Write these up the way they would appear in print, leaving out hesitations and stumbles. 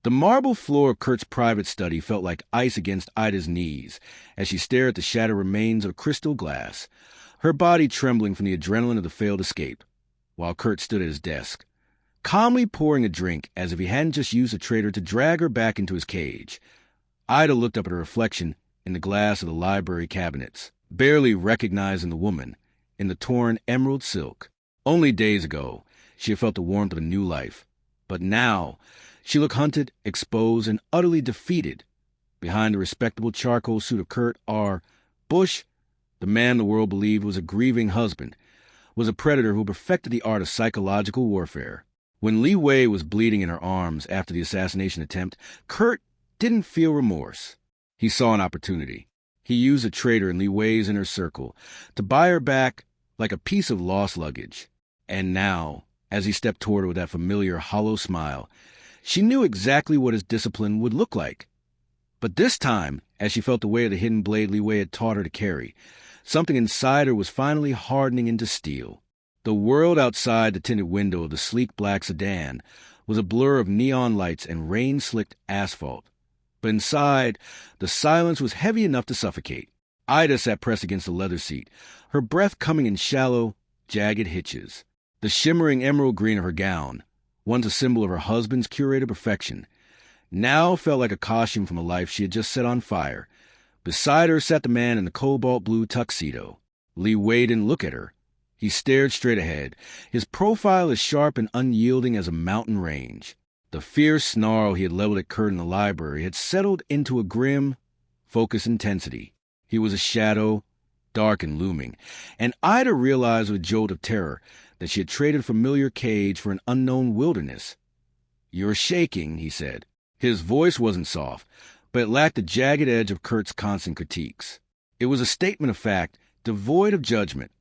The marble floor of Kurt's private study felt like ice against Ida's knees as she stared at the shattered remains of crystal glass, her body trembling from the adrenaline of the failed escape, while Kurt stood at his desk, calmly pouring a drink as if he hadn't just used a traitor to drag her back into his cage. Ida looked up at her reflection in the glass of the library cabinets, barely recognizing the woman in the torn emerald silk. Only days ago, she had felt the warmth of a new life, but now she looked hunted, exposed, and utterly defeated. Behind the respectable charcoal suit of Kurt R. Bush, the man the world believed was a grieving husband, was a predator who perfected the art of psychological warfare. When Li Wei was bleeding in her arms after the assassination attempt, Kurt didn't feel remorse. He saw an opportunity. He used a traitor in Li Wei's inner circle to buy her back like a piece of lost luggage. And now, as he stepped toward her with that familiar, hollow smile, she knew exactly what his discipline would look like. But this time, as she felt the weight of the hidden blade Li Wei had taught her to carry, something inside her was finally hardening into steel. The world outside the tinted window of the sleek black sedan was a blur of neon lights and rain-slicked asphalt. But inside, the silence was heavy enough to suffocate. Ida sat pressed against the leather seat, her breath coming in shallow, jagged hitches. The shimmering emerald green of her gown, once a symbol of her husband's curated perfection, now felt like a costume from a life she had just set on fire. Beside her sat the man in the cobalt blue tuxedo. Li Wei didn't look at her. He stared straight ahead, his profile as sharp and unyielding as a mountain range. The fierce snarl he had leveled at Kurt in the library had settled into a grim, focused intensity. He was a shadow, dark and looming, and Ida realized with a jolt of terror that she had traded a familiar cage for an unknown wilderness. "You're shaking," he said. His voice wasn't soft, but it lacked the jagged edge of Kurt's constant critiques. It was a statement of fact, devoid of judgment.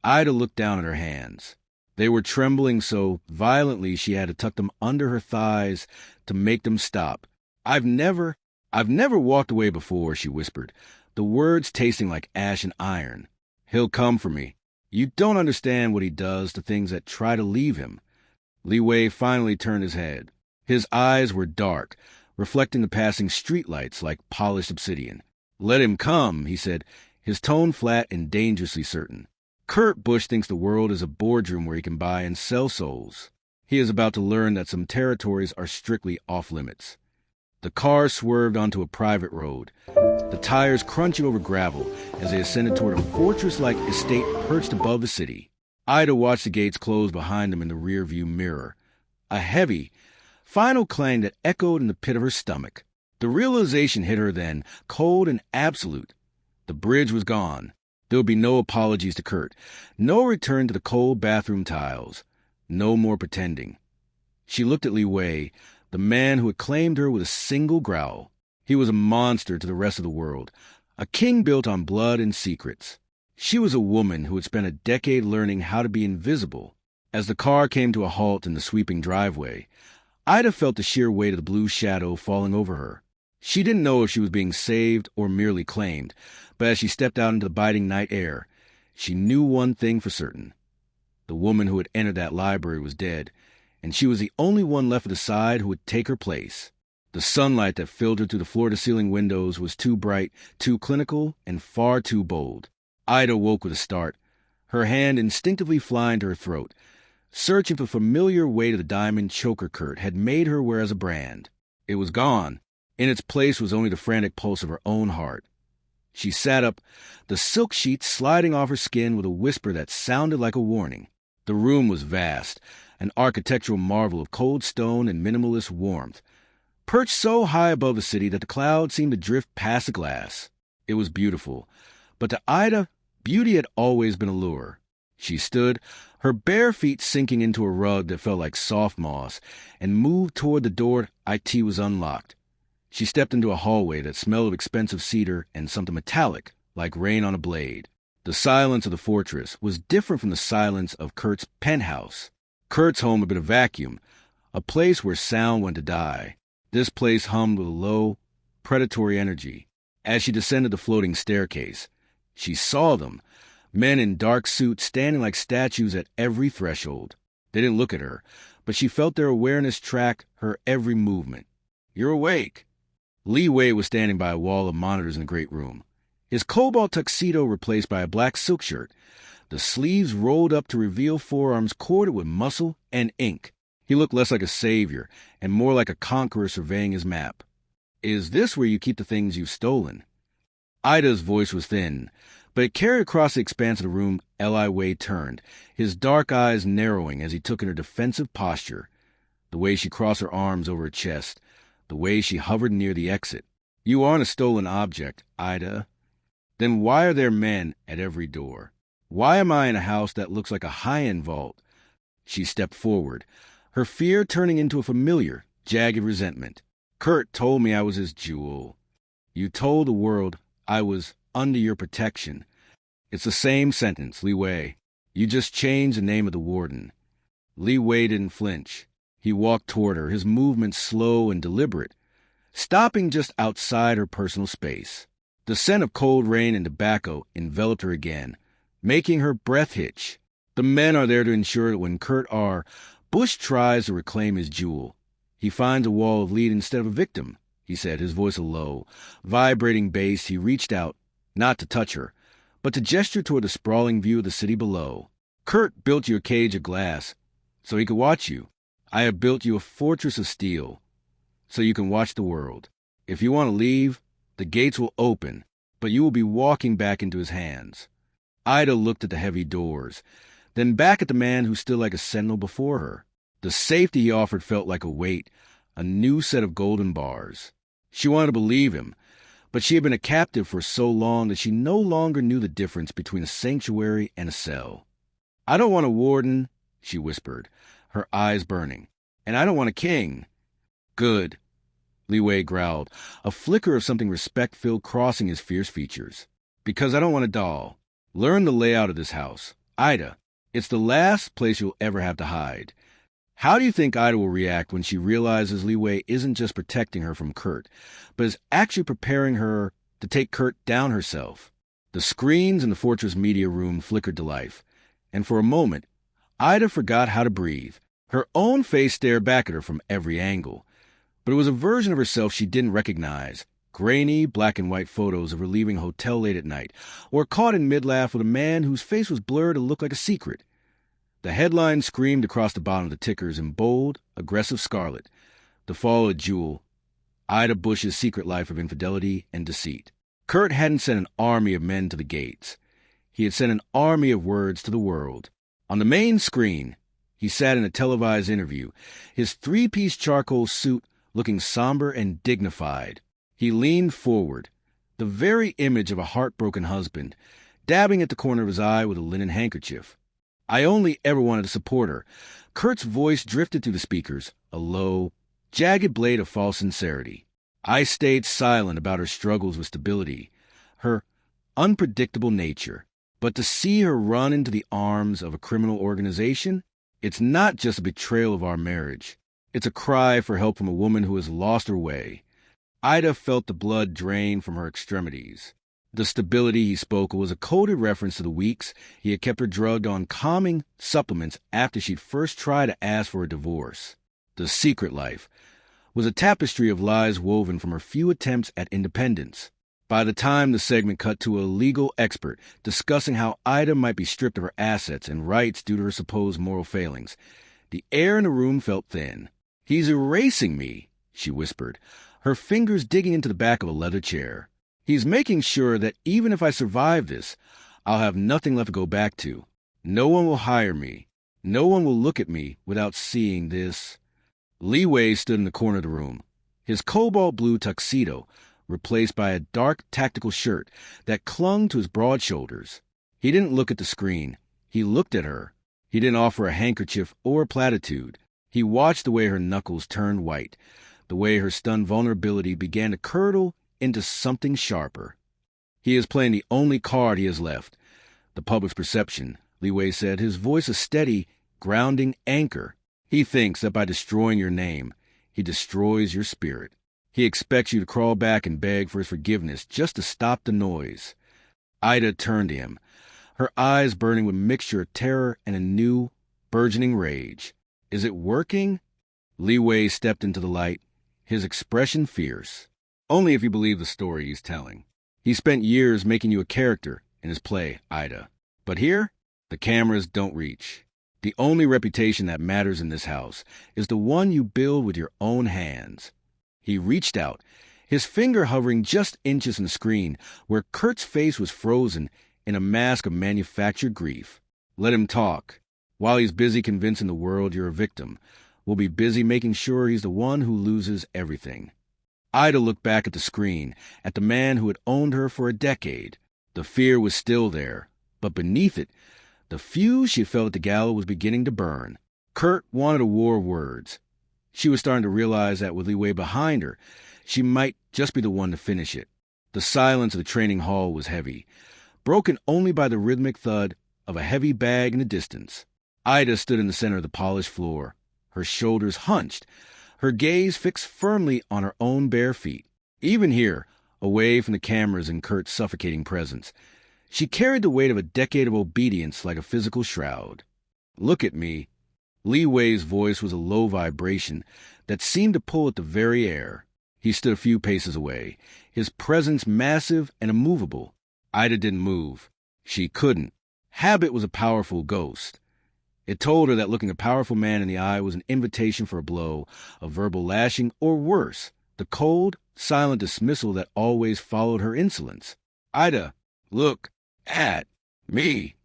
Ida looked down at her hands. They were trembling so violently she had to tuck them under her thighs to make them stop. I've never walked away before," she whispered, the words tasting like ash and iron. "He'll come for me. You don't understand what he does to things that try to leave him." Li Wei finally turned his head. His eyes were dark, reflecting the passing streetlights like polished obsidian. "Let him come," he said, his tone flat and dangerously certain. "Kurt Busch thinks the world is a boardroom where he can buy and sell souls. He is about to learn that some territories are strictly off-limits." The car swerved onto a private road, the tires crunching over gravel as they ascended toward a fortress-like estate perched above the city. Ida watched the gates close behind them in the rear-view mirror. A heavy, final clang that echoed in the pit of her stomach. The realization hit her then, cold and absolute. The bridge was gone. There would be no apologies to Kurt, no return to the cold bathroom tiles, no more pretending. She looked at Li Wei, the man who had claimed her with a single growl. He was a monster to the rest of the world, a king built on blood and secrets. She was a woman who had spent a decade learning how to be invisible. As the car came to a halt in the sweeping driveway, Ida felt the sheer weight of the blue shadow falling over her. She didn't know if she was being saved or merely claimed, but as she stepped out into the biting night air, she knew one thing for certain. The woman who had entered that library was dead, and she was the only one left at the side who would take her place. The sunlight that filtered through the floor-to-ceiling windows was too bright, too clinical, and far too bold. Ida woke with a start, her hand instinctively flying to her throat, searching for the familiar weight of the diamond choker Kurt had made her wear as a brand. It was gone. In its place was only the frantic pulse of her own heart. She sat up, the silk sheet sliding off her skin with a whisper that sounded like a warning. The room was vast, an architectural marvel of cold stone and minimalist warmth, perched so high above the city that the clouds seemed to drift past the glass. It was beautiful, but to Ida, beauty had always been a lure. She stood, her bare feet sinking into a rug that felt like soft moss, and moved toward the door. It was unlocked. She stepped into a hallway that smelled of expensive cedar and something metallic, like rain on a blade. The silence of the fortress was different from the silence of Kurt's penthouse. Kurt's home had been a vacuum, a place where sound went to die. This place hummed with a low, predatory energy. As she descended the floating staircase, she saw them, men in dark suits standing like statues at every threshold. They didn't look at her, but she felt their awareness track her every movement. You're awake. Li Wei was standing by a wall of monitors in the great room. His cobalt tuxedo replaced by a black silk shirt, the sleeves rolled up to reveal forearms corded with muscle and ink. He looked less like a savior and more like a conqueror surveying his map. Is this where you keep the things you've stolen? Ida's voice was thin, but it carried across the expanse of the room. Li Wei turned, his dark eyes narrowing as he took in her defensive posture, the way she crossed her arms over her chest, the way she hovered near the exit. You aren't a stolen object, Ida. Then why are there men at every door? Why am I in a house that looks like a high-end vault? She stepped forward, her fear turning into a familiar, jagged resentment. Kurt told me I was his jewel. You told the world I was under your protection. It's the same sentence, Li Wei. You just changed the name of the warden. Li Wei didn't flinch. He walked toward her, his movements slow and deliberate, stopping just outside her personal space. The scent of cold rain and tobacco enveloped her again, making her breath hitch. The men are there to ensure that when Kurt R. Bush tries to reclaim his jewel, he finds a wall of lead instead of a victim, he said, his voice a low, vibrating bass. He reached out, not to touch her, but to gesture toward the sprawling view of the city below. Kurt built you a cage of glass so he could watch you. I have built you a fortress of steel so you can watch the world. If you want to leave, the gates will open, but you will be walking back into his hands. Ida looked at the heavy doors, then back at the man who stood like a sentinel before her. The safety he offered felt like a weight, a new set of golden bars. She wanted to believe him, but she had been a captive for so long that she no longer knew the difference between a sanctuary and a cell. I don't want a warden, she whispered, her eyes burning. And I don't want a king. Good, Li Wei growled, a flicker of something respect-filled crossing his fierce features. Because I don't want a doll. Learn the layout of this house. Ida, it's the last place you'll ever have to hide. How do you think Ida will react when she realizes Li Wei isn't just protecting her from Kurt, but is actually preparing her to take Kurt down herself? The screens in the Fortress media room flickered to life, and for a moment, Ida forgot how to breathe. Her own face stared back at her from every angle, but it was a version of herself she didn't recognize. Grainy, black and white photos of her leaving a hotel late at night, or caught in mid-laugh with a man whose face was blurred to look like a secret. The headline screamed across the bottom of the tickers in bold, aggressive scarlet. The fall of Jewel, Ida Bush's secret life of infidelity and deceit. Kurt hadn't sent an army of men to the gates. He had sent an army of words to the world. On the main screen, he sat in a televised interview, his three-piece charcoal suit looking somber and dignified. He leaned forward, the very image of a heartbroken husband, dabbing at the corner of his eye with a linen handkerchief. I only ever wanted to support her. Kurt's voice drifted through the speakers, a low, jagged blade of false sincerity. I stayed silent about her struggles with stability, her unpredictable nature. But to see her run into the arms of a criminal organization, it's not just a betrayal of our marriage. It's a cry for help from a woman who has lost her way. Ida felt the blood drain from her extremities. The stability he spoke of was a coded reference to the weeks he had kept her drugged on calming supplements after she'd first tried to ask for a divorce. The secret life was a tapestry of lies woven from her few attempts at independence. By the time the segment cut to a legal expert discussing how Ida might be stripped of her assets and rights due to her supposed moral failings, the air in the room felt thin. He's erasing me, she whispered, her fingers digging into the back of a leather chair. He's making sure that even if I survive this, I'll have nothing left to go back to. No one will hire me. No one will look at me without seeing this. Li Wei stood in the corner of the room, his cobalt blue tuxedo replaced by a dark tactical shirt that clung to his broad shoulders. He didn't look at the screen. He looked at her. He didn't offer a handkerchief or a platitude. He watched the way her knuckles turned white, the way her stunned vulnerability began to curdle into something sharper. He is playing the only card he has left, the public's perception, Li Wei said, his voice a steady, grounding anchor. He thinks that by destroying your name, he destroys your spirit. He expects you to crawl back and beg for his forgiveness just to stop the noise. Ida turned to him, her eyes burning with a mixture of terror and a new, burgeoning rage. Is it working? Li Wei stepped into the light, his expression fierce. Only if you believe the story he's telling. He spent years making you a character in his play, Ida. But here, the cameras don't reach. The only reputation that matters in this house is the one you build with your own hands. He reached out, his finger hovering just inches from the screen where Kurt's face was frozen in a mask of manufactured grief. Let him talk. While he's busy convincing the world you're a victim, we'll be busy making sure he's the one who loses everything. Ida looked back at the screen, at the man who had owned her for a decade. The fear was still there, but beneath it, the fuse she felt at the gallows was beginning to burn. Kurt wanted a war of words. She was starting to realize that with Li Wei behind her, she might just be the one to finish it. The silence of the training hall was heavy, broken only by the rhythmic thud of a heavy bag in the distance. Ida stood in the center of the polished floor, her shoulders hunched, her gaze fixed firmly on her own bare feet. Even here, away from the cameras and Kurt's suffocating presence, she carried the weight of a decade of obedience like a physical shroud. Look at me. Li Wei's voice was a low vibration that seemed to pull at the very air. He stood a few paces away, his presence massive and immovable. Ida didn't move. She couldn't. Habit was a powerful ghost. It told her that looking a powerful man in the eye was an invitation for a blow, a verbal lashing, or worse, the cold, silent dismissal that always followed her insolence. Ida, look at me.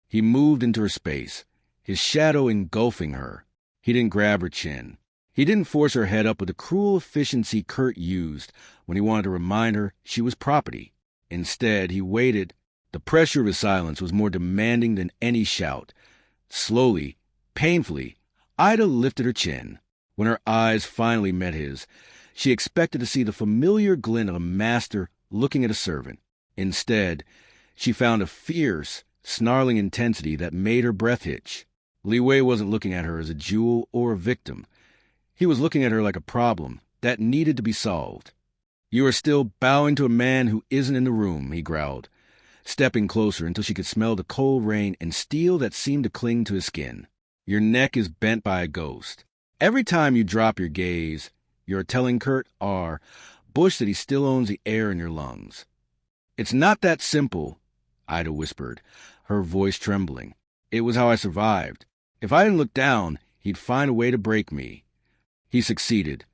He moved into her space, his shadow engulfing her. He didn't grab her chin. He didn't force her head up with the cruel efficiency Kurt used when he wanted to remind her she was property. Instead, he waited. The pressure of his silence was more demanding than any shout. Slowly, painfully, Ida lifted her chin. When her eyes finally met his, she expected to see the familiar glint of a master looking at a servant. Instead, she found a fierce, snarling intensity that made her breath hitch. Li Wei wasn't looking at her as a jewel or a victim. He was looking at her like a problem that needed to be solved. You are still bowing to a man who isn't in the room, he growled, stepping closer until she could smell the cold rain and steel that seemed to cling to his skin. Your neck is bent by a ghost. Every time you drop your gaze, you're telling Kurt R. Bush that he still owns the air in your lungs. It's not that simple, Ida whispered, her voice trembling. It was how I survived. If I didn't look down, he'd find a way to break me. He succeeded,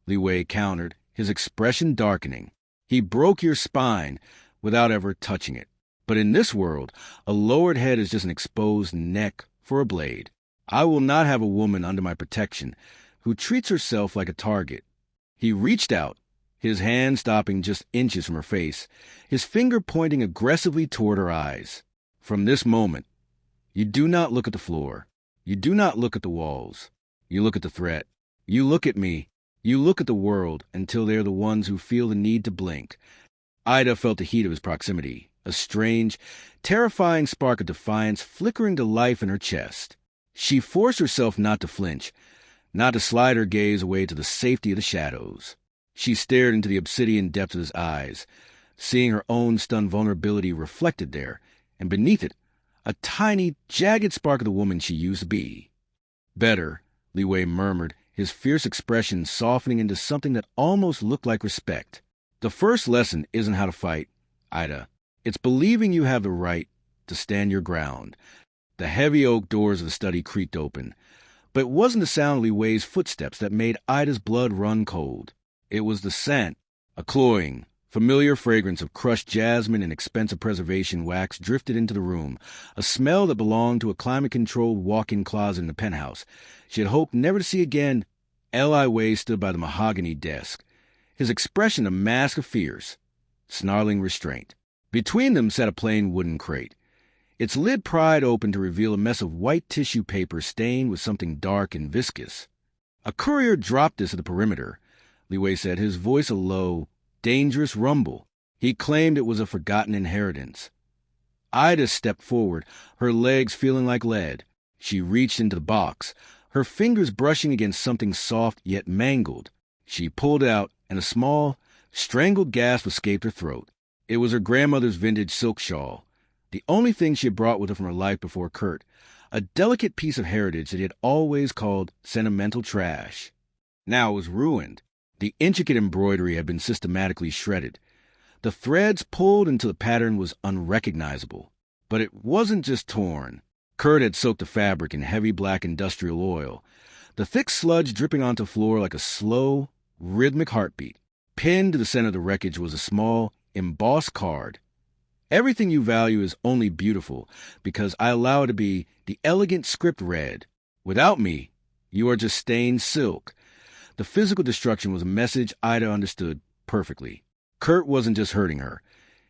Li Wei countered, his expression darkening. He broke your spine without ever touching it. But in this world, a lowered head is just an exposed neck for a blade. I will not have a woman under my protection who treats herself like a target. He reached out, his hand stopping just inches from her face, his finger pointing aggressively toward her eyes. From this moment, you do not look at the floor. You do not look at the walls. You look at the threat. You look at me. You look at the world until they are the ones who feel the need to blink. Ida felt the heat of his proximity, a strange, terrifying spark of defiance flickering to life in her chest. She forced herself not to flinch, not to slide her gaze away to the safety of the shadows. She stared into the obsidian depths of his eyes, seeing her own stunned vulnerability reflected there, and beneath it, a tiny, jagged spark of the woman she used to be. Better, Li Wei murmured, his fierce expression softening into something that almost looked like respect. The first lesson isn't how to fight, Ida. It's believing you have the right to stand your ground. The heavy oak doors of the study creaked open, but it wasn't the sound of Li Wei's footsteps that made Ida's blood run cold. It was the scent, a cloying, familiar fragrance of crushed jasmine and expensive preservation wax drifted into the room, a smell that belonged to a climate-controlled walk-in closet in the penthouse she had hoped never to see again. Li Wei stood by the mahogany desk, his expression a mask of fierce, snarling restraint. Between them sat a plain wooden crate, its lid pried open to reveal a mess of white tissue paper stained with something dark and viscous. A courier dropped this at the perimeter, Li Wei said, his voice a low, dangerous rumble. He claimed it was a forgotten inheritance. Ida stepped forward, her legs feeling like lead. She reached into the box, her fingers brushing against something soft yet mangled. She pulled it out, and a small, strangled gasp escaped her throat. It was her grandmother's vintage silk shawl, the only thing she had brought with her from her life before Kurt, a delicate piece of heritage that he had always called sentimental trash. Now it was ruined. The intricate embroidery had been systematically shredded. The threads pulled until the pattern was unrecognizable. But it wasn't just torn. Kurt had soaked the fabric in heavy black industrial oil, the thick sludge dripping onto the floor like a slow, rhythmic heartbeat. Pinned to the center of the wreckage was a small, embossed card. Everything you value is only beautiful because I allow it to be. The elegant script read, "Without me, you are just stained silk." The physical destruction was a message Ida understood perfectly. Kurt wasn't just hurting her.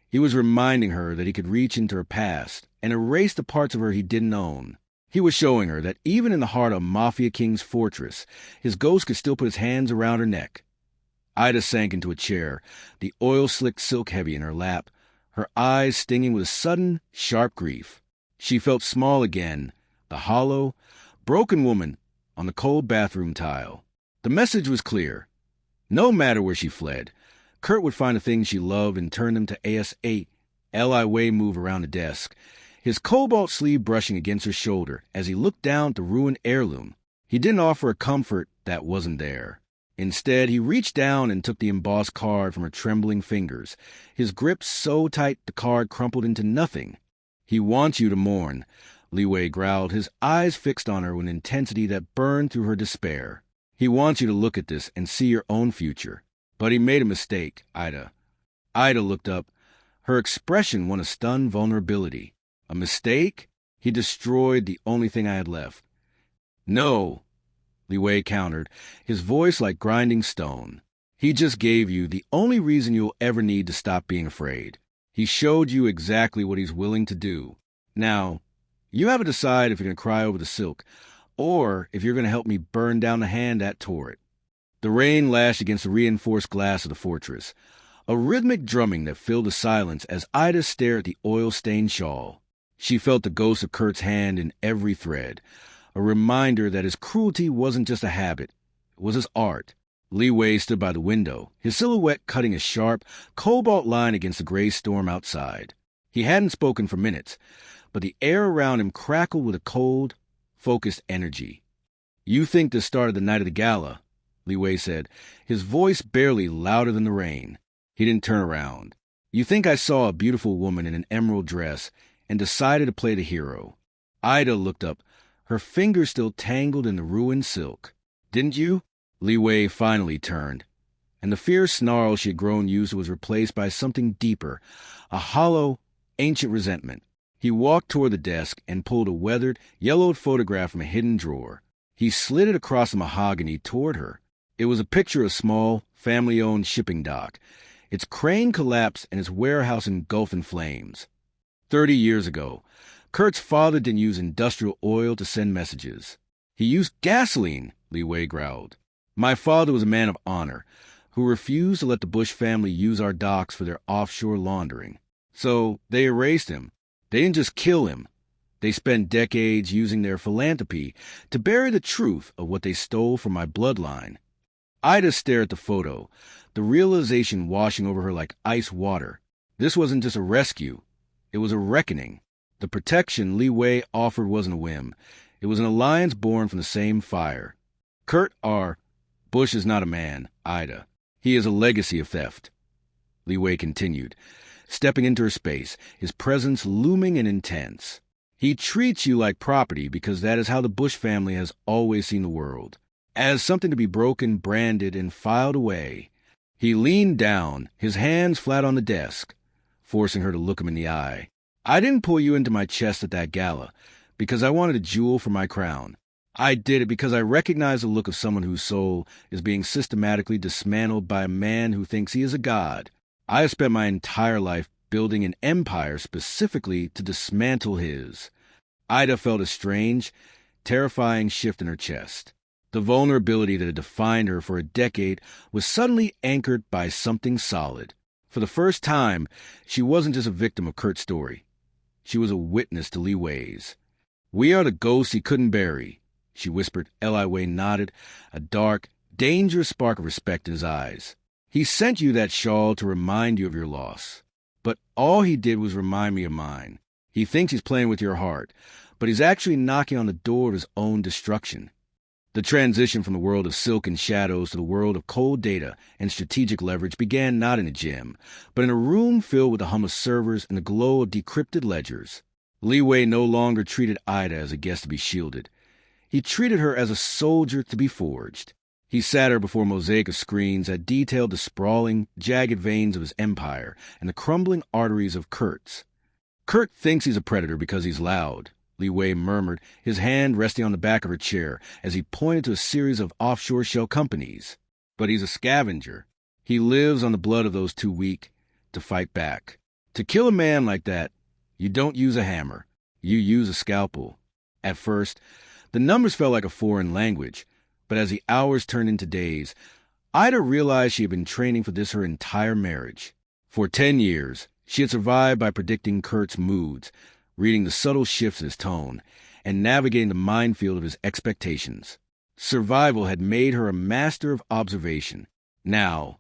He was reminding her that he could reach into her past and erase the parts of her he didn't own. He was showing her that even in the heart of Mafia King's fortress, his ghost could still put his hands around her neck. Ida sank into a chair, the oil-slicked silk heavy in her lap, her eyes stinging with a sudden, sharp grief. She felt small again, the hollow, broken woman on the cold bathroom tile. The message was clear. No matter where she fled, Kurt would find the things she loved and turn them to AS8, Li move around the desk, his cobalt sleeve brushing against her shoulder as he looked down at the ruined heirloom. He didn't offer a comfort that wasn't there. Instead, he reached down and took the embossed card from her trembling fingers, his grip so tight the card crumpled into nothing. "He wants you to mourn," Li Wei growled, his eyes fixed on her with an intensity that burned through her despair. "He wants you to look at this and see your own future. But he made a mistake, Ida." Ida looked up, her expression one of stunned vulnerability. "A mistake? He destroyed the only thing I had left." "No," Li Wei countered, his voice like grinding stone. "He just gave you the only reason you'll ever need to stop being afraid. He showed you exactly what he's willing to do. Now, you have to decide if you're going to cry over the silk, or if you're going to help me burn down the hand that tore it." The rain lashed against the reinforced glass of the fortress, a rhythmic drumming that filled the silence as Ida stared at the oil-stained shawl. She felt the ghost of Kurt's hand in every thread, a reminder that his cruelty wasn't just a habit, it was his art. Li Wei stood by the window, his silhouette cutting a sharp, cobalt line against the gray storm outside. He hadn't spoken for minutes, but the air around him crackled with a cold, focused energy. "You think this started the night of the gala," Li Wei said, his voice barely louder than the rain. He didn't turn around. "You think I saw a beautiful woman in an emerald dress and decided to play the hero." Ida looked up, her fingers still tangled in the ruined silk. "Didn't you?" Li Wei finally turned, and the fierce snarl she had grown used to was replaced by something deeper, a hollow, ancient resentment. He walked toward the desk and pulled a weathered, yellowed photograph from a hidden drawer. He slid it across the mahogany toward her. It was a picture of a small, family-owned shipping dock, its crane collapsed and its warehouse engulfed in flames. 30 years ago, Kurt's father didn't use industrial oil to send messages. He used gasoline, Li Wei growled. "My father was a man of honor, who refused to let the Bush family use our docks for their offshore laundering. So they erased him. They didn't just kill him. They spent decades using their philanthropy to bury the truth of what they stole from my bloodline." Ida stared at the photo, the realization washing over her like ice water. This wasn't just a rescue. It was a reckoning. The protection Li Wei offered wasn't a whim. It was an alliance born from the same fire. Kurt R. Bush is not a man, Ida. He is a legacy of theft. Li Wei continued, stepping into her space, his presence looming and intense. He treats you like property because that is how the Bush family has always seen the world. As something to be broken, branded, and filed away. He leaned down, his hands flat on the desk, forcing her to look him in the eye. "I didn't pull you into my chest at that gala because I wanted a jewel for my crown. I did it because I recognize the look of someone whose soul is being systematically dismantled by a man who thinks he is a god. I have spent my entire life building an empire specifically to dismantle his." Ida felt a strange, terrifying shift in her chest. The vulnerability that had defined her for a decade was suddenly anchored by something solid. For the first time, she wasn't just a victim of Kurt's story. She was a witness to Li Wei's. "We are the ghosts he couldn't bury," she whispered. Li Wei nodded, a dark, dangerous spark of respect in his eyes. "He sent you that shawl to remind you of your loss. But all he did was remind me of mine. He thinks he's playing with your heart, but he's actually knocking on the door of his own destruction." The transition from the world of silk and shadows to the world of cold data and strategic leverage began not in a gym, but in a room filled with the hum of servers and the glow of decrypted ledgers. Li Wei no longer treated Ida as a guest to be shielded. He treated her as a soldier to be forged. He sat her before a mosaic of screens that detailed the sprawling, jagged veins of his empire and the crumbling arteries of Kurt's. Kurt thinks he's a predator because he's loud, Li Wei murmured, his hand resting on the back of her chair as he pointed to a series of offshore shell companies. But he's a scavenger. He lives on the blood of those too weak to fight back. To kill a man like that, you don't use a hammer. You use a scalpel. At first, the numbers felt like a foreign language, but as the hours turned into days, Ida realized she had been training for this her entire marriage. For 10 years, she had survived by predicting Kurt's moods, reading the subtle shifts in his tone, and navigating the minefield of his expectations. Survival had made her a master of observation. Now,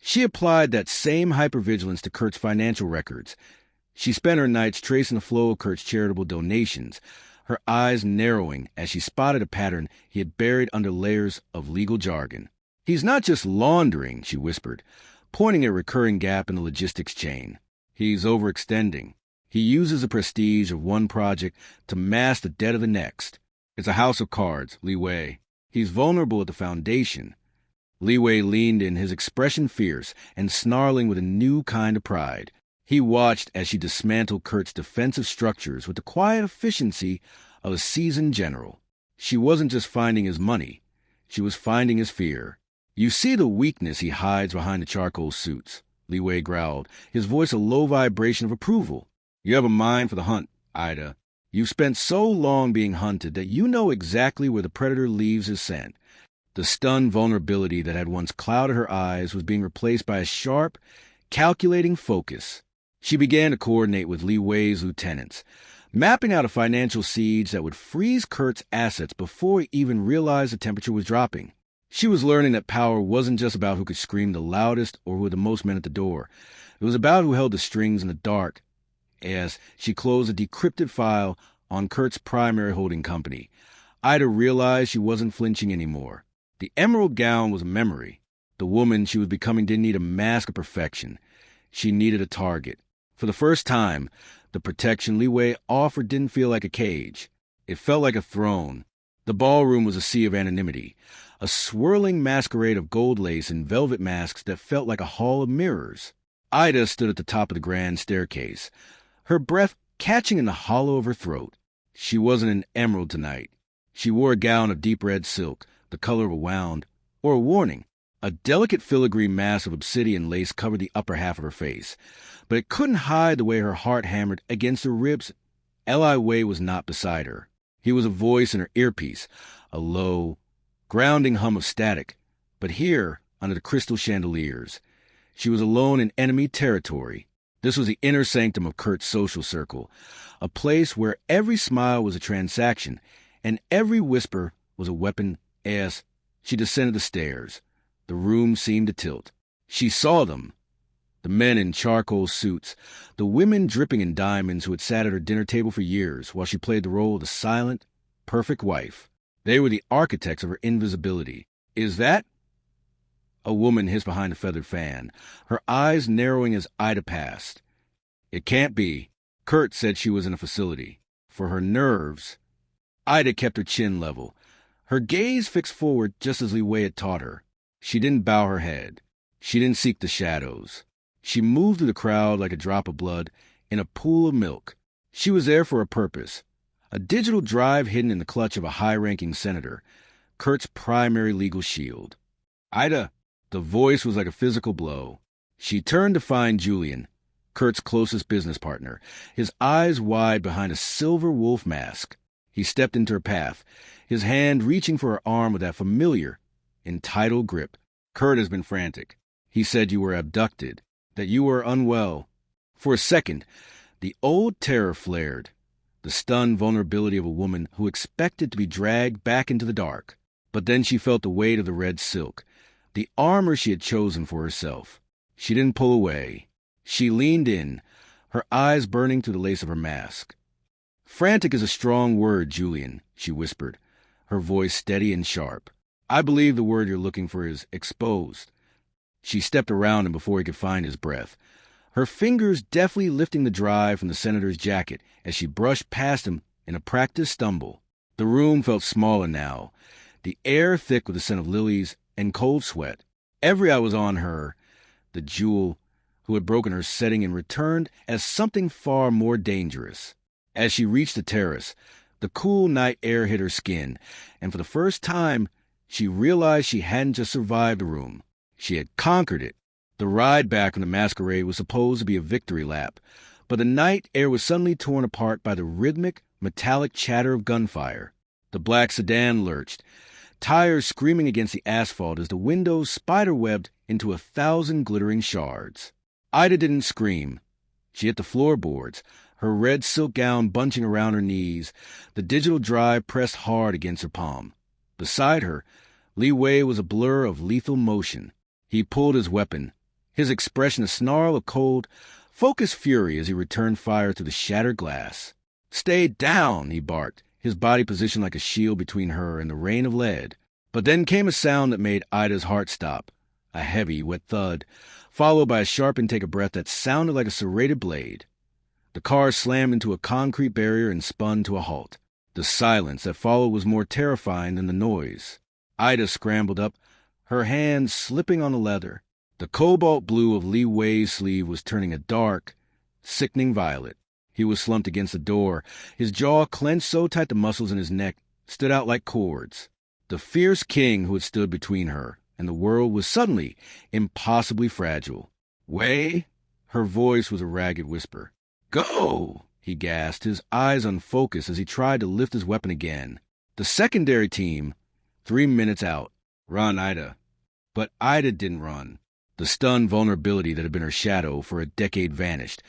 she applied that same hypervigilance to Kurt's financial records. She spent her nights tracing the flow of Kurt's charitable donations, her eyes narrowing as she spotted a pattern he had buried under layers of legal jargon. "He's not just laundering," she whispered, pointing at a recurring gap in the logistics chain. "He's overextending. He uses the prestige of one project to mask the debt of the next. It's a house of cards, Li Wei. He's vulnerable at the foundation." Li Wei leaned in, his expression fierce and snarling with a new kind of pride. He watched as she dismantled Kurt's defensive structures with the quiet efficiency of a seasoned general. She wasn't just finding his money. She was finding his fear. "You see the weakness he hides behind the charcoal suits," Li Wei growled, his voice a low vibration of approval. "You have a mind for the hunt, Ida. You've spent so long being hunted that you know exactly where the predator leaves his scent." The stunned vulnerability that had once clouded her eyes was being replaced by a sharp, calculating focus. She began to coordinate with Li Wei's lieutenants, mapping out a financial siege that would freeze Kurt's assets before he even realized the temperature was dropping. She was learning that power wasn't just about who could scream the loudest or who had the most men at the door. It was about who held the strings in the dark. As she closed a decrypted file on Kurt's primary holding company, Ida realized she wasn't flinching anymore. The emerald gown was a memory. The woman she was becoming didn't need a mask of perfection. She needed a target. For the first time, the protection Li Wei offered didn't feel like a cage. It felt like a throne. The ballroom was a sea of anonymity, a swirling masquerade of gold lace and velvet masks that felt like a hall of mirrors. Ida stood at the top of the grand staircase, her breath catching in the hollow of her throat. She wasn't an emerald tonight. She wore a gown of deep red silk, the color of a wound, or a warning. A delicate filigree mass of obsidian lace covered the upper half of her face, but it couldn't hide the way her heart hammered against her ribs. Li Wei was not beside her. He was a voice in her earpiece, a low, grounding hum of static. But here, under the crystal chandeliers, she was alone in enemy territory. This was the inner sanctum of Kurt's social circle, a place where every smile was a transaction and every whisper was a weapon. As she descended the stairs, the room seemed to tilt. She saw them. The men in charcoal suits, the women dripping in diamonds who had sat at her dinner table for years while she played the role of the silent, perfect wife. They were the architects of her invisibility. "Is that?" A woman hissed behind a feathered fan, her eyes narrowing as Ida passed. "It can't be." Kurt said she was in a facility. For her nerves, Ida kept her chin level, her gaze fixed forward just as Li Wei had taught her. She didn't bow her head. She didn't seek the shadows. She moved through the crowd like a drop of blood in a pool of milk. She was there for a purpose, a digital drive hidden in the clutch of a high-ranking senator, Kurt's primary legal shield. "Ida!" The voice was like a physical blow. She turned to find Julian, Kurt's closest business partner, his eyes wide behind a silver wolf mask. He stepped into her path, his hand reaching for her arm with that familiar, entitled grip. "Kurt has been frantic. He said you were abducted, that you were unwell." For a second, the old terror flared, the stunned vulnerability of a woman who expected to be dragged back into the dark. But then she felt the weight of the red silk, the armor she had chosen for herself. She didn't pull away. She leaned in, her eyes burning through the lace of her mask. "Frantic is a strong word, Julian," she whispered, her voice steady and sharp. "I believe the word you're looking for is exposed." She stepped around him before he could find his breath, her fingers deftly lifting the drive from the senator's jacket as she brushed past him in a practiced stumble. The room felt smaller now, the air thick with the scent of lilies and cold sweat. Every eye was on her, the jewel who had broken her setting and returned as something far more dangerous. As she reached the terrace, the cool night air hit her skin, and for the first time, she realized she hadn't just survived the room. She had conquered it. The ride back from the masquerade was supposed to be a victory lap, but the night air was suddenly torn apart by the rhythmic, metallic chatter of gunfire. The black sedan lurched, tires screaming against the asphalt as the windows spiderwebbed into 1,000 glittering shards. Ida didn't scream. She hit the floorboards, her red silk gown bunching around her knees, the digital drive pressed hard against her palm. Beside her, Li Wei was a blur of lethal motion. He pulled his weapon, his expression a snarl of cold, focused fury as he returned fire through the shattered glass. "Stay down," he barked, his body positioned like a shield between her and the rain of lead. But then came a sound that made Ida's heart stop, a heavy, wet thud, followed by a sharp intake of breath that sounded like a serrated blade. The car slammed into a concrete barrier and spun to a halt. The silence that followed was more terrifying than the noise. Ida scrambled up, her hands slipping on the leather. The cobalt blue of Li Wei's sleeve was turning a dark, sickening violet. He was slumped against the door, his jaw clenched so tight the muscles in his neck stood out like cords. The fierce king who had stood between her and the world was suddenly impossibly fragile. "Wei?" Her voice was a ragged whisper. "Go!" he gasped, his eyes unfocused as he tried to lift his weapon again. The secondary team, 3 minutes out. "Run, Ida." But Ida didn't run. The stunned vulnerability that had been her shadow for a decade vanished,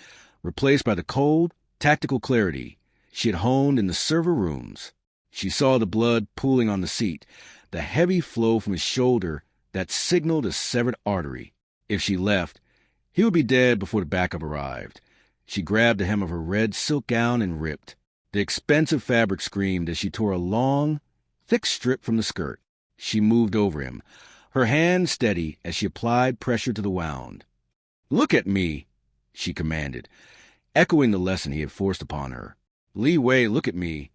replaced by the cold, tactical clarity she had honed in the server rooms. She saw the blood pooling on the seat, the heavy flow from his shoulder that signaled a severed artery. If she left, he would be dead before the backup arrived. She grabbed the hem of her red silk gown and ripped. The expensive fabric screamed as she tore a long, thick strip from the skirt. She moved over him, her hand steady as she applied pressure to the wound. "Look at me," she commanded, echoing the lesson he had forced upon her. "Li Wei, look at me."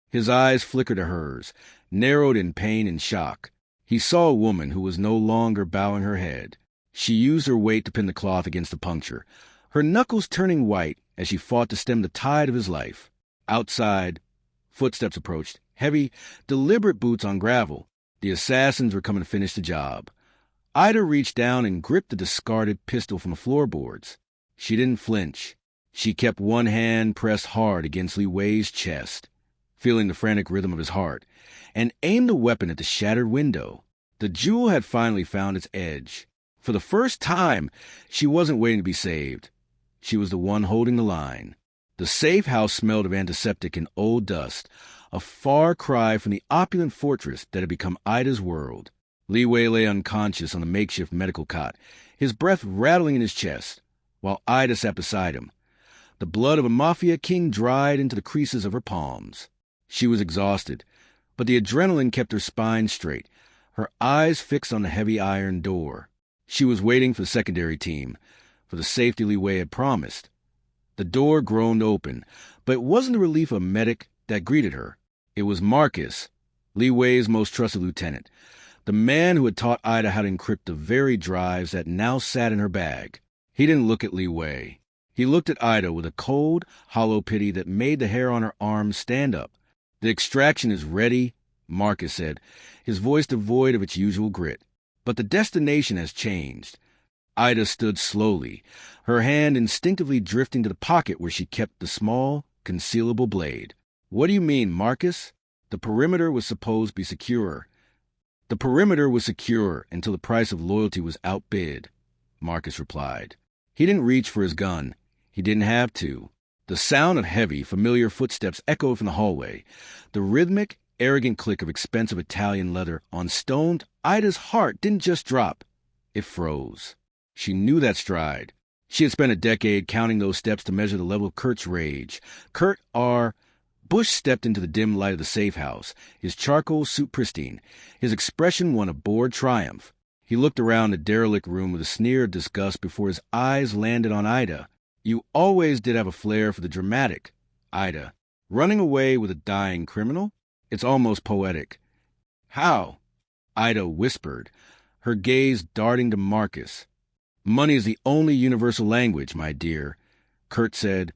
His eyes flickered to hers, narrowed in pain and shock. He saw a woman who was no longer bowing her head. She used her weight to pin the cloth against the puncture, her knuckles turning white as she fought to stem the tide of his life. Outside, footsteps approached, heavy, deliberate boots on gravel. The assassins were coming to finish the job. Ida reached down and gripped the discarded pistol from the floorboards. She didn't flinch. She kept one hand pressed hard against Li Wei's chest, feeling the frantic rhythm of his heart, and aimed the weapon at the shattered window. The jewel had finally found its edge. For the first time, she wasn't waiting to be saved. She was the one holding the line. The safe house smelled of antiseptic and old dust, a far cry from the opulent fortress that had become Ida's world. Li Wei lay unconscious on the makeshift medical cot, his breath rattling in his chest, while Ida sat beside him. The blood of a Mafia king dried into the creases of her palms. She was exhausted, but the adrenaline kept her spine straight, her eyes fixed on the heavy iron door. She was waiting for the secondary team, for the safety Li Wei had promised. The door groaned open, but it wasn't the relief of a medic that greeted her. It was Marcus, Li Wei's most trusted lieutenant, the man who had taught Ida how to encrypt the very drives that now sat in her bag. He didn't look at Li Wei. He looked at Ida with a cold, hollow pity that made the hair on her arms stand up. "The extraction is ready," Marcus said, his voice devoid of its usual grit. "But the destination has changed." Ida stood slowly, her hand instinctively drifting to the pocket where she kept the small, concealable blade. "What do you mean, Marcus?" The perimeter was supposed to be secure. "The perimeter was secure until the price of loyalty was outbid," Marcus replied. He didn't reach for his gun. He didn't have to. The sound of heavy, familiar footsteps echoed from the hallway. The rhythmic, arrogant click of expensive Italian leather on stone. Ida's heart didn't just drop. It froze. She knew that stride. She had spent a decade counting those steps to measure the level of Kurt's rage. Kurt R. Bush stepped into the dim light of the safe house, his charcoal suit pristine, his expression one of bored triumph. He looked around the derelict room with a sneer of disgust before his eyes landed on Ida. You always did have a flair for the dramatic, Ida. Running away with a dying criminal? It's almost poetic. How? Ida whispered, her gaze darting to Marcus. Money is the only universal language, my dear, Kurt said,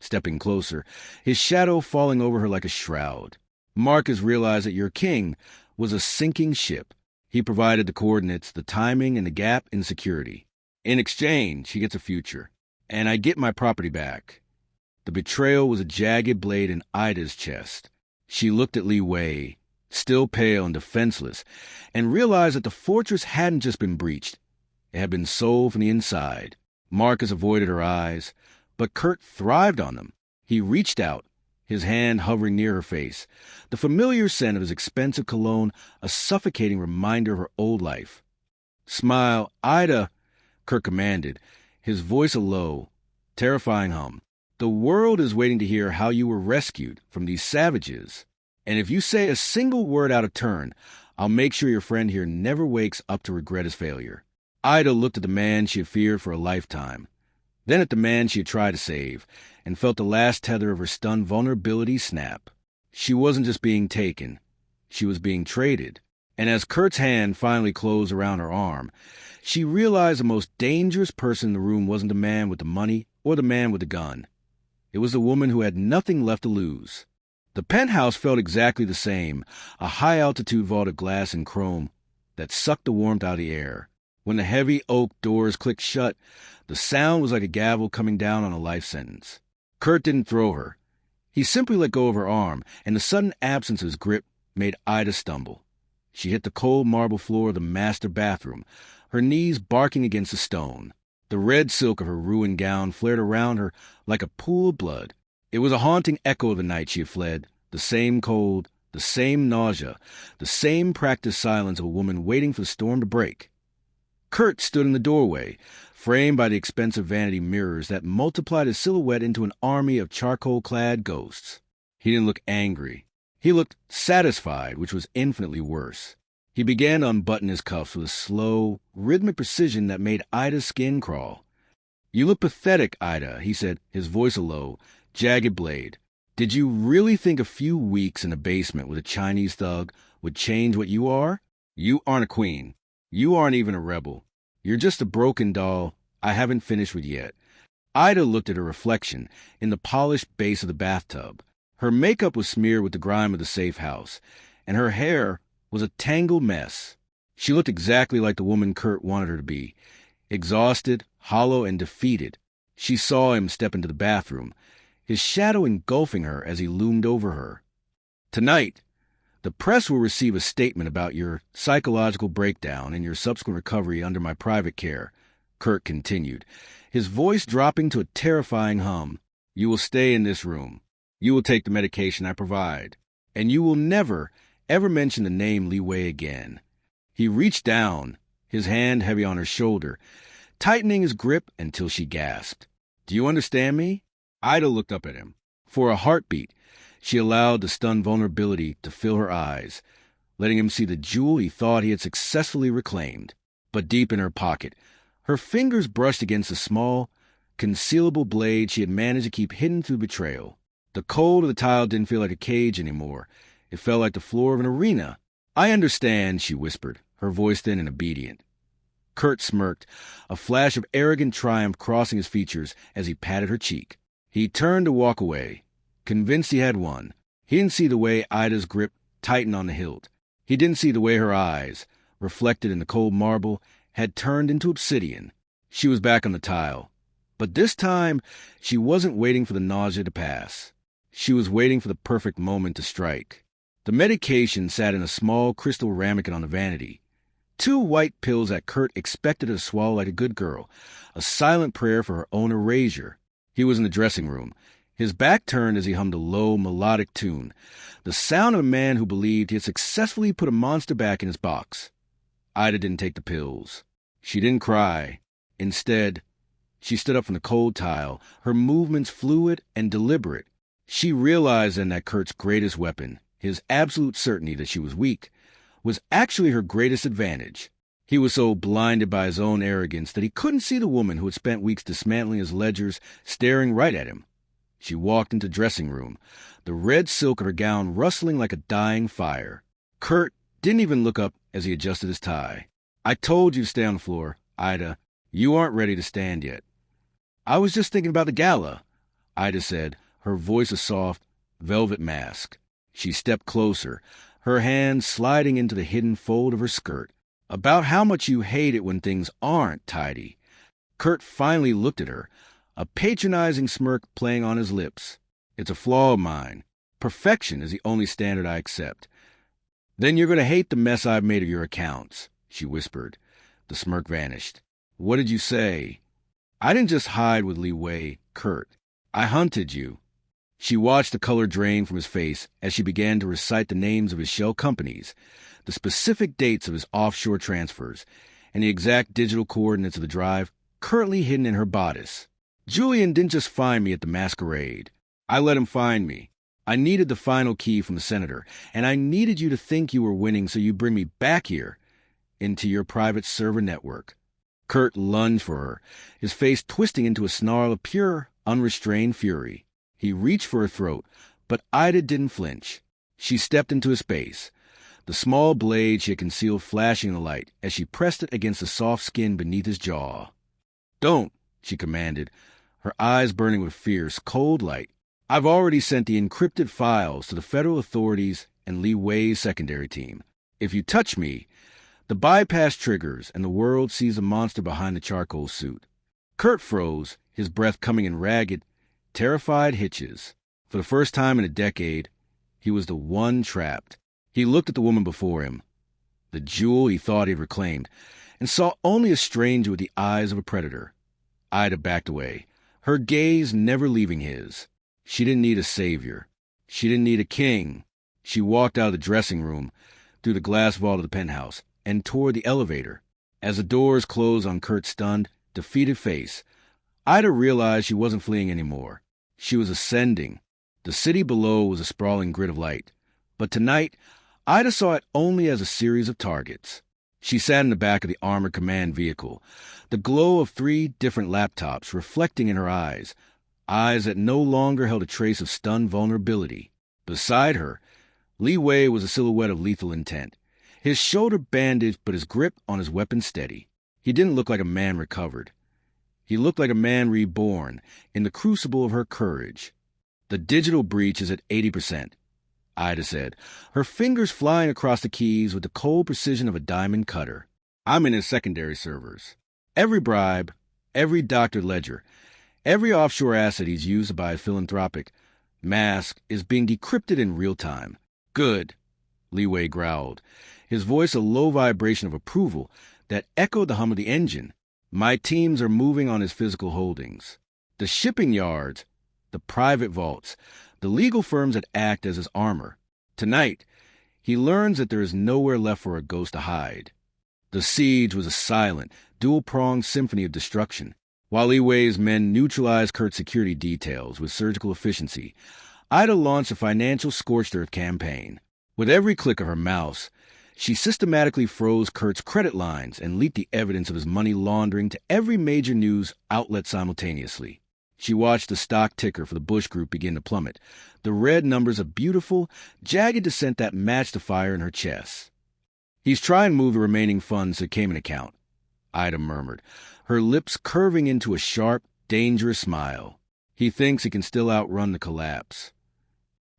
stepping closer, his shadow falling over her like a shroud. Marcus realized that your king was a sinking ship. He provided the coordinates, the timing, and the gap in security. In exchange, he gets a future, and I get my property back. The betrayal was a jagged blade in Ida's chest. She looked at Li Wei, still pale and defenseless, and realized that the fortress hadn't just been breached. It had been sold from the inside. Marcus avoided her eyes, but Kurt thrived on them. He reached out, his hand hovering near her face, the familiar scent of his expensive cologne a suffocating reminder of her old life. Smile, Ida, Kurt commanded, his voice a low, terrifying hum. The world is waiting to hear how you were rescued from these savages. And if you say a single word out of turn, I'll make sure your friend here never wakes up to regret his failure. Ida looked at the man she had feared for a lifetime, then at the man she had tried to save, and felt the last tether of her stunned vulnerability snap. She wasn't just being taken. She was being traded. And as Kurt's hand finally closed around her arm, she realized the most dangerous person in the room wasn't the man with the money or the man with the gun. It was the woman who had nothing left to lose. The penthouse felt exactly the same, a high-altitude vault of glass and chrome that sucked the warmth out of the air. When the heavy oak doors clicked shut, the sound was like a gavel coming down on a life sentence. Kurt didn't throw her. He simply let go of her arm, and the sudden absence of his grip made Ida stumble. She hit the cold marble floor of the master bathroom, her knees barking against the stone. The red silk of her ruined gown flared around her like a pool of blood. It was a haunting echo of the night she had fled, the same cold, the same nausea, the same practiced silence of a woman waiting for the storm to break. Kurt stood in the doorway, framed by the expensive vanity mirrors that multiplied his silhouette into an army of charcoal-clad ghosts. He didn't look angry. He looked satisfied, which was infinitely worse. He began to unbutton his cuffs with a slow, rhythmic precision that made Ida's skin crawl. "You look pathetic, Ida," he said, his voice a low, jagged blade. "Did you really think a few weeks in a basement with a Chinese thug would change what you are? You aren't a queen. You aren't even a rebel. You're just a broken doll I haven't finished with yet." Ida looked at her reflection in the polished base of the bathtub. Her makeup was smeared with the grime of the safe house, and her hair was a tangled mess. She looked exactly like the woman Kurt wanted her to be, exhausted, hollow, and defeated. She saw him step into the bathroom, his shadow engulfing her as he loomed over her. "Tonight, the press will receive a statement about your psychological breakdown and your subsequent recovery under my private care," Kurt continued, his voice dropping to a terrifying hum. "You will stay in this room. You will take the medication I provide. And you will never, ever mention the name Li Wei again." He reached down, his hand heavy on her shoulder, tightening his grip until she gasped. "Do you understand me?" Ida looked up at him. For a heartbeat, she allowed the stunned vulnerability to fill her eyes, letting him see the jewel he thought he had successfully reclaimed. But deep in her pocket, her fingers brushed against the small, concealable blade she had managed to keep hidden through betrayal. The cold of the tile didn't feel like a cage anymore. It felt like the floor of an arena. "I understand," she whispered, her voice thin and obedient. Kurt smirked, a flash of arrogant triumph crossing his features as he patted her cheek. He turned to walk away, convinced he had won. He didn't see the way Ida's grip tightened on the hilt. He didn't see the way her eyes, reflected in the cold marble, had turned into obsidian. She was back on the tile. But this time, she wasn't waiting for the nausea to pass. She was waiting for the perfect moment to strike. The medication sat in a small crystal ramekin on the vanity. 2 white pills that Kurt expected her to swallow like a good girl, a silent prayer for her own erasure. He was in the dressing room, his back turned as he hummed a low, melodic tune, the sound of a man who believed he had successfully put a monster back in his box. Ida didn't take the pills. She didn't cry. Instead, she stood up from the cold tile, her movements fluid and deliberate. She realized then that Kurt's greatest weapon, his absolute certainty that she was weak, was actually her greatest advantage. He was so blinded by his own arrogance that he couldn't see the woman who had spent weeks dismantling his ledgers staring right at him. She walked into the dressing room, the red silk of her gown rustling like a dying fire. Kurt didn't even look up as he adjusted his tie. "I told you to stay on the floor, Ida. You aren't ready to stand yet." "I was just thinking about the gala," Ida said, her voice a soft, velvet mask. She stepped closer, her hand sliding into the hidden fold of her skirt. "About how much you hate it when things aren't tidy." Kurt finally looked at her, a patronizing smirk playing on his lips. "It's a flaw of mine. Perfection is the only standard I accept." "Then you're going to hate the mess I've made of your accounts," she whispered. The smirk vanished. "What did you say?" "I didn't just hide with Li Wei, Kurt. I hunted you." She watched the color drain from his face as she began to recite the names of his shell companies, the specific dates of his offshore transfers, and the exact digital coordinates of the drive currently hidden in her bodice. "Julian didn't just find me at the masquerade. I let him find me. I needed the final key from the senator, and I needed you to think you were winning so you bring me back here into your private server network." Kurt lunged for her, his face twisting into a snarl of pure, unrestrained fury. He reached for her throat, but Ida didn't flinch. She stepped into his space, the small blade she had concealed flashing in the light as she pressed it against the soft skin beneath his jaw. "Don't," she commanded, her eyes burning with fierce, cold light. "I've already sent the encrypted files to the federal authorities and Li Wei's secondary team. If you touch me, the bypass triggers and the world sees the monster behind the charcoal suit." Kurt froze, his breath coming in ragged, terrified hitches. For the first time in a decade, he was the one trapped. He looked at the woman before him, the jewel he thought he had reclaimed, and saw only a stranger with the eyes of a predator. Ida backed away, her gaze never leaving his. She didn't need a savior. She didn't need a king. She walked out of the dressing room, through the glass vault of the penthouse, and toward the elevator. As the doors closed on Kurt's stunned, defeated face, Ida realized she wasn't fleeing anymore. She was ascending. The city below was a sprawling grid of light. But tonight, Ida saw it only as a series of targets. She sat in the back of the armored command vehicle, the glow of 3 different laptops reflecting in her eyes that no longer held a trace of stunned vulnerability. Beside her, Li Wei was a silhouette of lethal intent, his shoulder bandaged but his grip on his weapon steady. He didn't look like a man recovered. He looked like a man reborn in the crucible of her courage. "The digital breach is at 80%, Ida said, her fingers flying across the keys with the cold precision of a diamond cutter. "I'm in his secondary servers. Every bribe, every doctored ledger, every offshore asset he's used by a philanthropic mask is being decrypted in real time." "Good," Li Wei growled, his voice a low vibration of approval that echoed the hum of the engine. "My teams are moving on his physical holdings. The shipping yards, the private vaults, the legal firms that act as his armor. Tonight, he learns that there is nowhere left for a ghost to hide." The siege was a silent, dual-pronged symphony of destruction. While Li Wei's men neutralized Kurt's security details with surgical efficiency, Ida launched a financial scorched earth campaign. With every click of her mouse, she systematically froze Kurt's credit lines and leaked the evidence of his money laundering to every major news outlet simultaneously. She watched the stock ticker for the Bush Group begin to plummet, the red numbers a beautiful, jagged descent that matched the fire in her chest. "He's trying to move the remaining funds to the Cayman account," Ida murmured, her lips curving into a sharp, dangerous smile. "He thinks he can still outrun the collapse."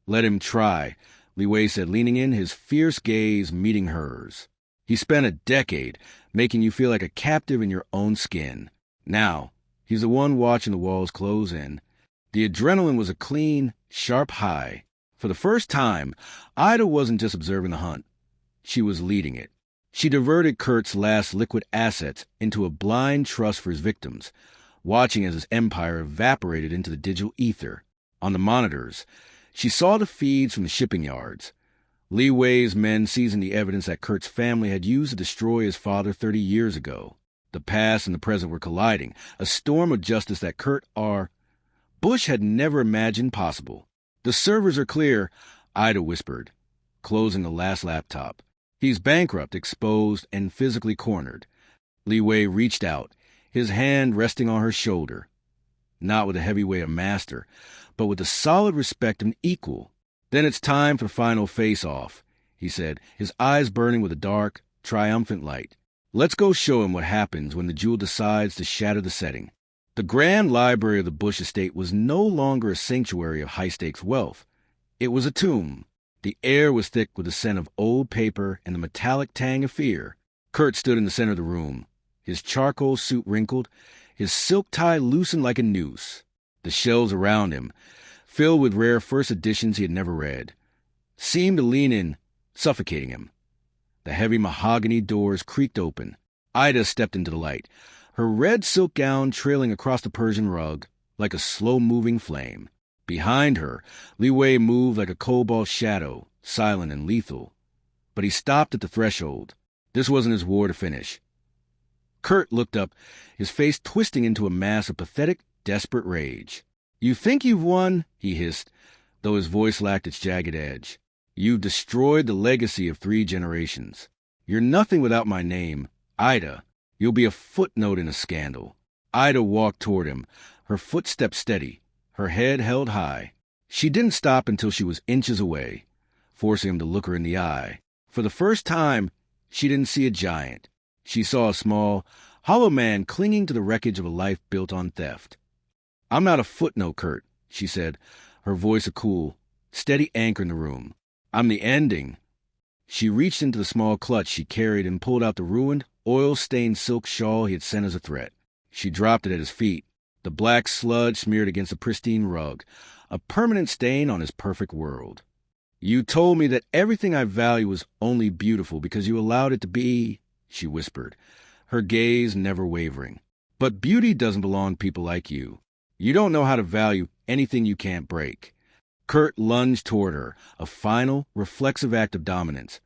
"Let him try," Li Wei said, leaning in, his fierce gaze meeting hers. "He spent a decade making you feel like a captive in your own skin. Now, he's the one watching the walls close in." The adrenaline was a clean, sharp high. For the first time, Ida wasn't just observing the hunt. She was leading it. She diverted Kurt's last liquid assets into a blind trust for his victims, watching as his empire evaporated into the digital ether. On the monitors, she saw the feeds from the shipping yards. Li Wei's men seizing the evidence that Kurt's family had used to destroy his father 30 years ago. The past and the present were colliding, a storm of justice that Bush had never imagined possible. The servers are clear, Ida whispered, closing the last laptop. He's bankrupt, exposed, and physically cornered. Li Wei reached out, his hand resting on her shoulder. Not with the heavy weight of master, but with the solid respect of an equal. Then it's time for the final face-off, he said, his eyes burning with a dark, triumphant light. Let's go show him what happens when the jewel decides to shatter the setting. The grand library of the Bush estate was no longer a sanctuary of high-stakes wealth. It was a tomb. The air was thick with the scent of old paper and the metallic tang of fear. Kurt stood in the center of the room, his charcoal suit wrinkled, his silk tie loosened like a noose. The shelves around him, filled with rare first editions he had never read, seemed to lean in, suffocating him. The heavy mahogany doors creaked open. Ida stepped into the light, her red silk gown trailing across the Persian rug like a slow-moving flame. Behind her, Li Wei moved like a cobalt shadow, silent and lethal. But he stopped at the threshold. This wasn't his war to finish. Kurt looked up, his face twisting into a mass of pathetic, desperate rage. "You think you've won?" he hissed, though his voice lacked its jagged edge. "You've destroyed the legacy of 3 generations. You're nothing without my name, Ida. You'll be a footnote in a scandal." Ida walked toward him, her footsteps steady, her head held high. She didn't stop until she was inches away, forcing him to look her in the eye. For the first time, she didn't see a giant. She saw a small, hollow man clinging to the wreckage of a life built on theft. "I'm not a footnote, Kurt," she said, her voice a cool, steady anchor in the room. "I'm the ending." She reached into the small clutch she carried and pulled out the ruined, oil-stained silk shawl he had sent as a threat. She dropped it at his feet, the black sludge smeared against a pristine rug, a permanent stain on his perfect world. "You told me that everything I value was only beautiful because you allowed it to be," she whispered, her gaze never wavering. "But beauty doesn't belong to people like you. You don't know how to value anything you can't break." Kurt lunged toward her, a final, reflexive act of dominance.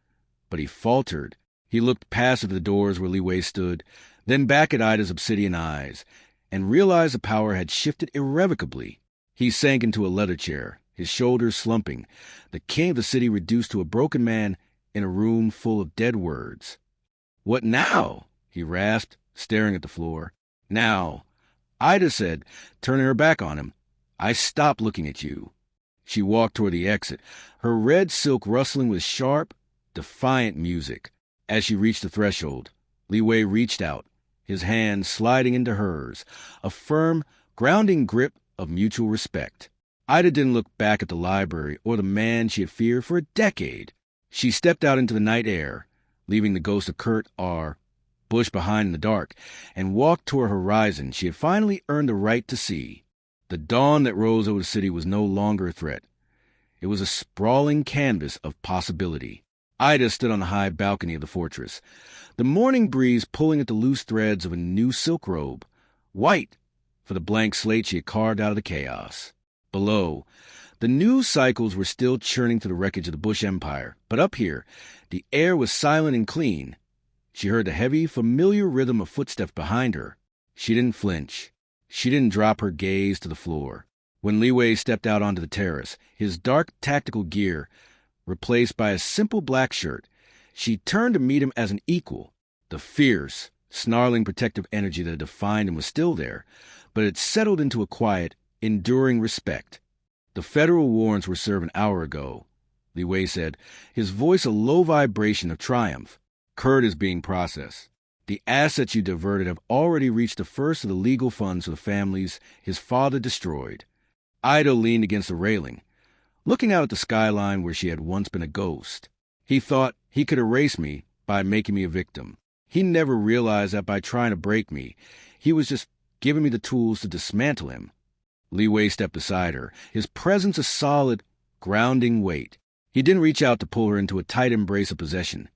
But he faltered. He looked past the doors where Li Wei stood, then back at Ida's obsidian eyes, and realized the power had shifted irrevocably. He sank into a leather chair, his shoulders slumping, the king of the city reduced to a broken man in a room full of dead words. "What now?" he rasped, staring at the floor. "Now," Ida said, turning her back on him, "I stopped looking at you." She walked toward the exit, her red silk rustling with sharp, defiant music. As she reached the threshold, Li Wei reached out, his hand sliding into hers, a firm, grounding grip of mutual respect. Ida didn't look back at the library or the man she had feared for a decade. She stepped out into the night air, leaving the ghost of Kurt R. Bush behind in the dark, and walked toward a horizon she had finally earned the right to see. The dawn that rose over the city was no longer a threat. It was a sprawling canvas of possibility. Ida stood on the high balcony of the fortress, the morning breeze pulling at the loose threads of a new silk robe, white for the blank slate she had carved out of the chaos. Below, the news cycles were still churning through the wreckage of the Bush Empire, but up here, the air was silent and clean. She heard the heavy, familiar rhythm of footsteps behind her. She didn't flinch. She didn't drop her gaze to the floor. When Li Wei stepped out onto the terrace, his dark tactical gear replaced by a simple black shirt, she turned to meet him as an equal. The fierce, snarling protective energy that defined him was still there, but it settled into a quiet, enduring respect. "The federal warrants were served an hour ago," Li Wei said, his voice a low vibration of triumph. "Kurt is being processed. The assets you diverted have already reached the first of the legal funds for the families his father destroyed." Ida leaned against the railing, looking out at the skyline where she had once been a ghost. "He thought he could erase me by making me a victim. He never realized that by trying to break me, he was just giving me the tools to dismantle him." Li Wei stepped beside her, his presence a solid, grounding weight. He didn't reach out to pull her into a tight embrace of possession.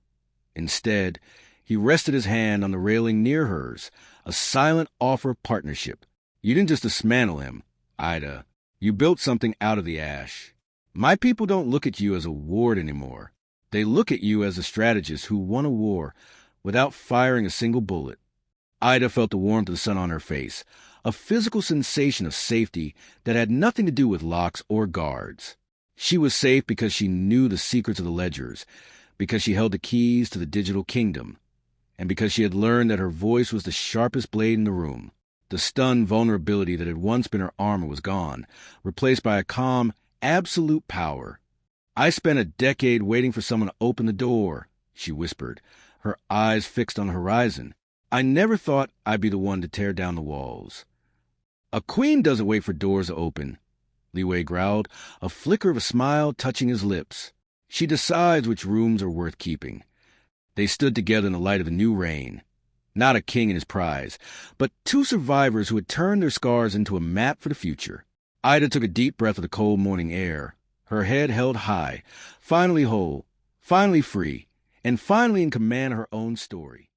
Instead, he rested his hand on the railing near hers, a silent offer of partnership. "You didn't just dismantle him, Ida. You built something out of the ash. My people don't look at you as a ward anymore. They look at you as a strategist who won a war without firing a single bullet." Ida felt the warmth of the sun on her face, a physical sensation of safety that had nothing to do with locks or guards. She was safe because she knew the secrets of the ledgers, because she held the keys to the digital kingdom, and because she had learned that her voice was the sharpest blade in the room. The stunned vulnerability that had once been her armor was gone, replaced by a calm, absolute power. "I spent a decade waiting for someone to open the door," she whispered, her eyes fixed on the horizon. "I never thought I'd be the one to tear down the walls." "A queen doesn't wait for doors to open," Li Wei growled, a flicker of a smile touching his lips. "She decides which rooms are worth keeping." They stood together in the light of the new reign. Not a king and his prize, but two survivors who had turned their scars into a map for the future. Ida took a deep breath of the cold morning air, her head held high, finally whole, finally free, and finally in command of her own story.